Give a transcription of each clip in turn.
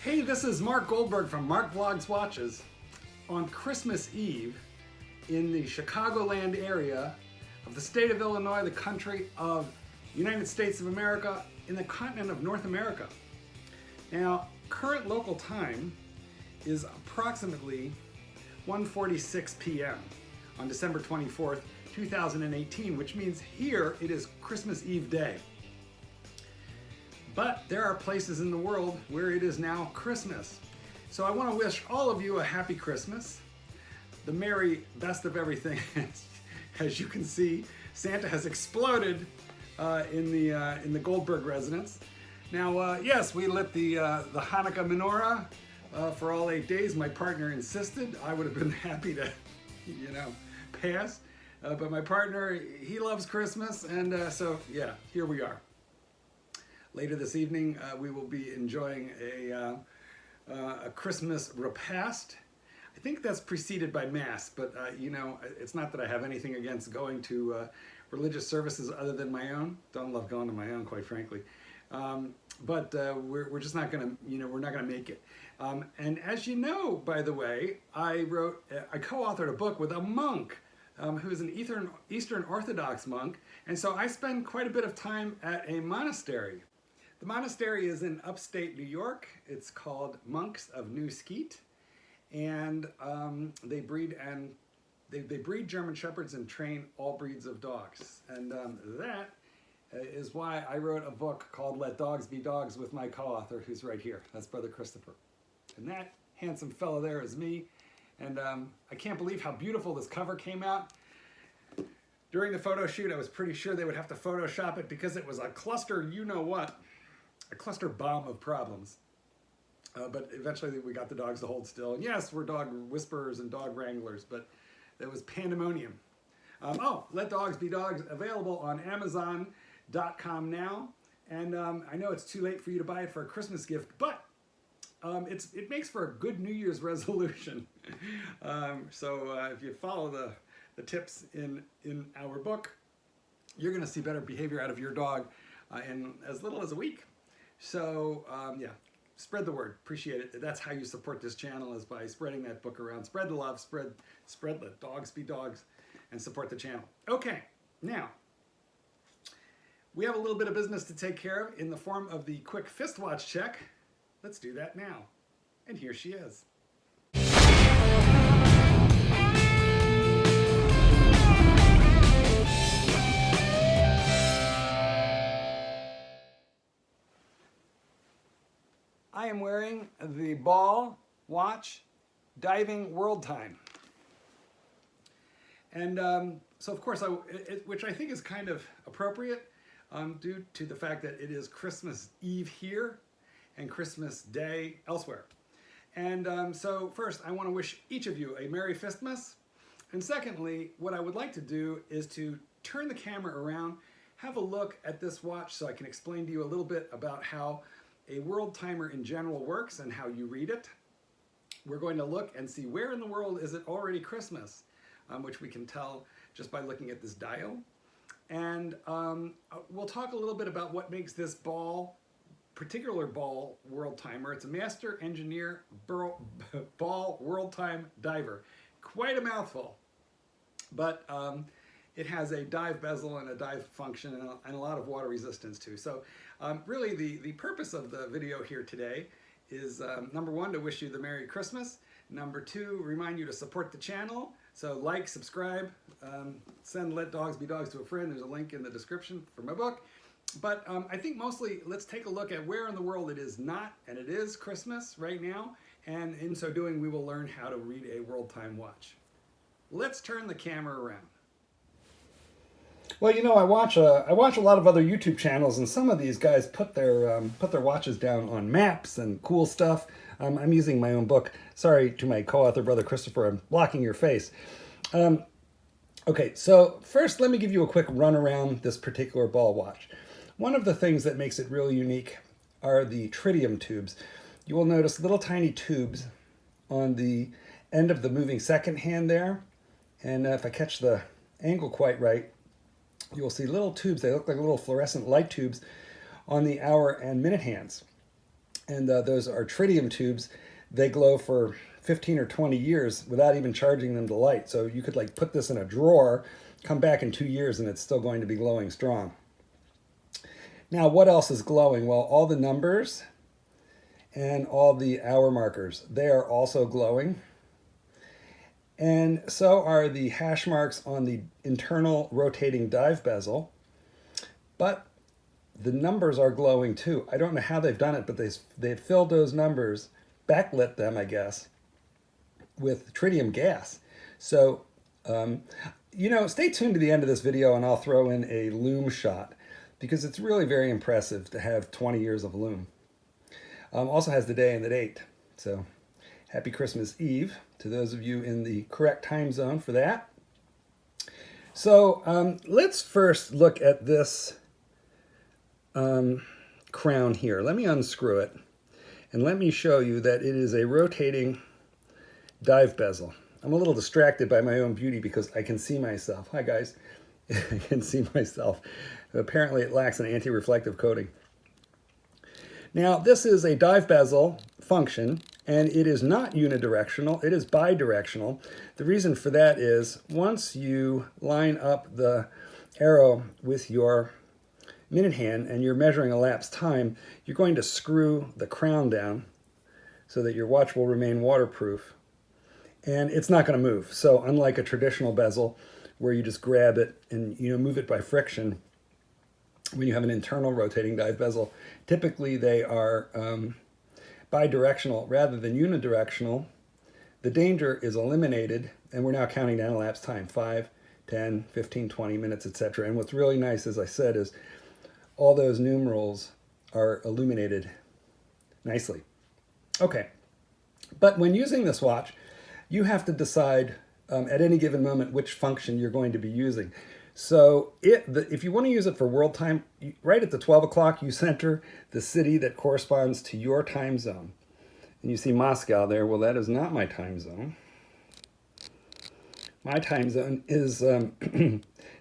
Hey, this is Marc Goldberg from Marc Vlogs Watches. On Christmas Eve, in the Chicagoland area of the state of Illinois, the country of United States of America, in the continent of North America. Now, current local time is approximately 1:46 p.m. on December 24th, 2018, which means here it is Christmas Eve day. But there are places in the world where it is now Christmas. So I want to wish all of you a happy Christmas, the merry best of everything. As you can see, Santa has exploded in the Goldberg residence. Now, yes, we lit the Hanukkah menorah for all 8 days. My partner insisted. I would have been happy to, pass. But my partner, he loves Christmas, and so yeah, here we are. Later this evening, we will be enjoying a Christmas repast. I think that's preceded by Mass, but it's not that I have anything against going to religious services other than my own. Don't love going to my own, quite frankly. But we're just not gonna, we're not gonna make it. And as you know, by the way, I co-authored a book with a monk who is an Eastern Orthodox monk, and so I spend quite a bit of time at a monastery. The monastery is in upstate New York. It's called Monks of New Skeet, and they breed German Shepherds and train all breeds of dogs. And that is why I wrote a book called Let Dogs Be Dogs with my co-author, who's right here. That's Brother Christopher. And that handsome fellow there is me. And I can't believe how beautiful this cover came out. During the photo shoot, I was pretty sure they would have to Photoshop it because it was a cluster, a cluster bomb of problems. But eventually we got the dogs to hold still. And yes, we're dog whisperers and dog wranglers, but it was pandemonium. Let Dogs Be Dogs, available on Amazon.com now. And I know it's too late for you to buy it for a Christmas gift, but it makes for a good New Year's resolution. So if you follow the tips in our book, you're going to see better behavior out of your dog in as little as a week. So yeah, spread the word. Appreciate it. That's how you support this channel, is by spreading that book around. Spread the love. Spread Let Dogs Be Dogs, and support the channel. Okay, now we have a little bit of business to take care of in the form of the quick fist watch check. Let's do that now. And here she is. I am wearing the Ball Watch Diving Worldtime. And so of course, which I think is kind of appropriate due to the fact that it is Christmas Eve here and Christmas Day elsewhere. And so first, I want to wish each of you a Merry Fistmas. And secondly, what I would like to do is to turn the camera around, have a look at this watch so I can explain to you a little bit about how a world timer in general works and how you read it. We're going to look and see where in the world is it already Christmas, which we can tell just by looking at this dial. And we'll talk a little bit about what makes this particular ball world timer. It's a Master Engineer Ball World Time Diver. Quite a mouthful, but it has a dive bezel and a dive function and a lot of water resistance too. So really the purpose of the video here today is number one, to wish you the Merry Christmas. Number two, remind you to support the channel. So like, subscribe, send Let Dogs Be Dogs to a friend. There's a link in the description for my book. But I think mostly let's take a look at where in the world it is not, and it is Christmas right now. And in so doing, we will learn how to read a world time watch. Let's turn the camera around. Well, I watch a lot of other YouTube channels, and some of these guys put their watches down on maps and cool stuff. I'm using my own book. Sorry to my co-author, Brother Christopher, I'm blocking your face. Okay, so first let me give you a quick run around this particular ball watch. One of the things that makes it really unique are the tritium tubes. You will notice little tiny tubes on the end of the moving second hand there. And if I catch the angle quite right, you'll see little tubes. They look like little fluorescent light tubes on the hour and minute hands. And those are tritium tubes. They glow for 15 or 20 years without even charging them to light. So you could like put this in a drawer, come back in 2 years, and it's still going to be glowing strong. Now, what else is glowing? Well, all the numbers and all the hour markers, they are also glowing. And so are the hash marks on the internal rotating dive bezel. But the numbers are glowing too. I don't know how they've done it, but they've filled those numbers, backlit them, I guess, with tritium gas. So, stay tuned to the end of this video and I'll throw in a lume shot because it's really very impressive to have 20 years of lume. Also has the day and the date. So happy Christmas Eve to those of you in the correct time zone for that. So let's first look at this crown here. Let me unscrew it and let me show you that it is a rotating dive bezel. I'm a little distracted by my own beauty because I can see myself. Hi guys, I can see myself. Apparently it lacks an anti-reflective coating. Now this is a dive bezel function and it is not unidirectional, it is bidirectional. The reason for that is once you line up the arrow with your minute hand and you're measuring elapsed time, you're going to screw the crown down so that your watch will remain waterproof and it's not going to move. So unlike a traditional bezel where you just grab it and move it by friction, when you have an internal rotating dive bezel, typically they are bidirectional rather than unidirectional. The danger is eliminated and we're now counting down elapsed time, 5, 10, 15, 20 minutes, etc. And what's really nice, as I said, is all those numerals are illuminated nicely. Okay, but when using this watch, you have to decide at any given moment which function you're going to be using. So if you want to use it for world time, right at the 12 o'clock, you center the city that corresponds to your time zone. And you see Moscow there. Well, that is not my time zone. My time zone is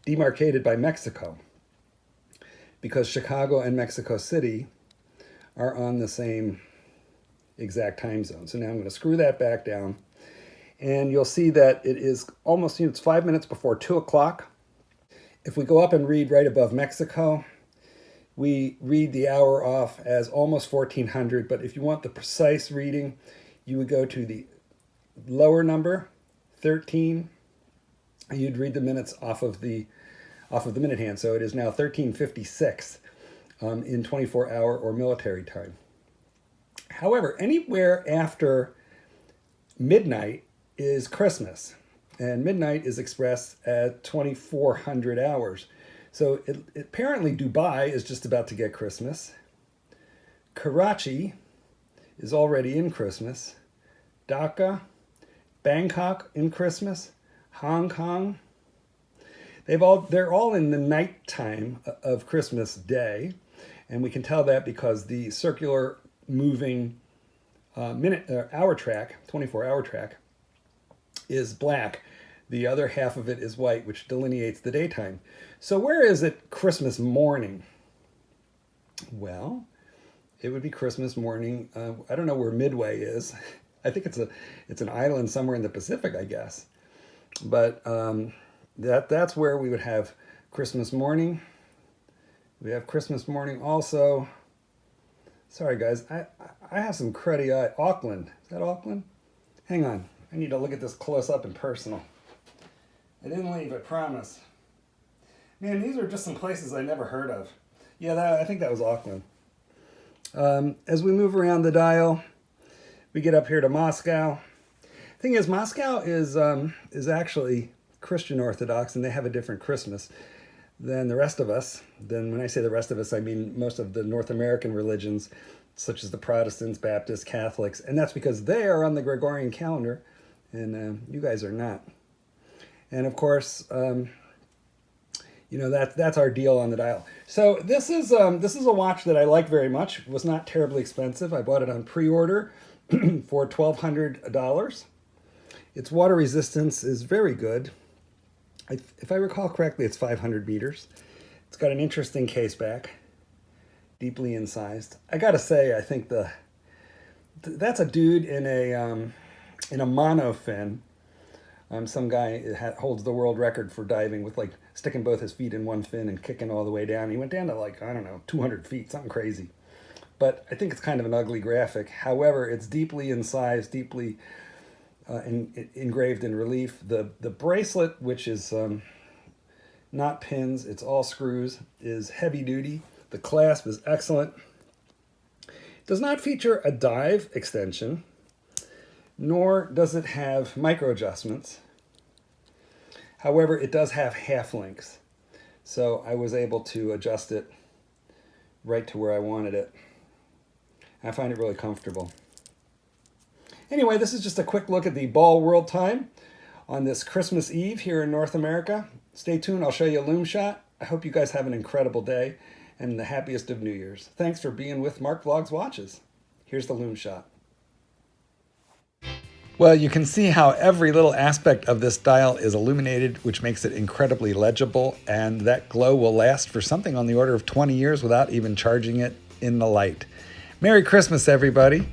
demarcated by Mexico because Chicago and Mexico City are on the same exact time zone. So now I'm going to screw that back down. And you'll see that it is almost, it's 5 minutes before 2 o'clock. If we go up and read right above Mexico, we read the hour off as almost 1400, but if you want the precise reading, you would go to the lower number, 13, and you'd read the minutes off of the minute hand. So it is now 13:56 in 24-hour or military time. However, anywhere after midnight is Christmas. And midnight is expressed at 2400 hours. So apparently Dubai is just about to get Christmas. Karachi is already in Christmas. Dhaka, Bangkok in Christmas. Hong Kong. They're all in the nighttime of Christmas Day. And we can tell that because the circular moving hour track, 24-hour track, is black. The other half of it is white, which delineates the daytime. So where is it Christmas morning? Well, it would be Christmas morning. I don't know where Midway is. I think it's an island somewhere in the Pacific, I guess. But that's where we would have Christmas morning. We have Christmas morning also. Sorry, guys. I have some cruddy eye. Auckland. Is that Auckland? Hang on. I need to look at this close up and personal. I didn't leave, I promise. Man, these are just some places I never heard of. Yeah, I think that was Auckland. As we move around the dial, we get up here to Moscow. Thing is, Moscow is actually Christian Orthodox, and they have a different Christmas than the rest of us. Then when I say the rest of us, I mean most of the North American religions, such as the Protestants, Baptists, Catholics, and that's because they are on the Gregorian calendar, and you guys are not. And of course, that's our deal on the dial. So this is a watch that I like very much. It was not terribly expensive. I bought it on pre-order for $1,200. Its water resistance is very good. If I recall correctly, it's 500 meters. It's got an interesting case back, deeply incised. I gotta say, I think the that's a dude in a monofin. Some guy holds the world record for diving with like sticking both his feet in one fin and kicking all the way down. He went down to like, I don't know, 200 feet, something crazy. But I think it's kind of an ugly graphic. However, it's deeply incised, deeply engraved in relief. The bracelet, which is not pins, it's all screws, is heavy duty. The clasp is excellent. It does not feature a dive extension, nor does it have micro adjustments. However, it does have half links. So I was able to adjust it right to where I wanted it. I find it really comfortable. Anyway, this is just a quick look at the ball Worldtime on this Christmas Eve here in North America. Stay tuned, I'll show you a loom shot. I hope you guys have an incredible day and the happiest of New Year's. Thanks for being with Marc Vlogs Watches. Here's the loom shot. Well, you can see how every little aspect of this dial is illuminated, which makes it incredibly legible, and that glow will last for something on the order of 20 years without even charging it in the light. Merry Christmas, everybody.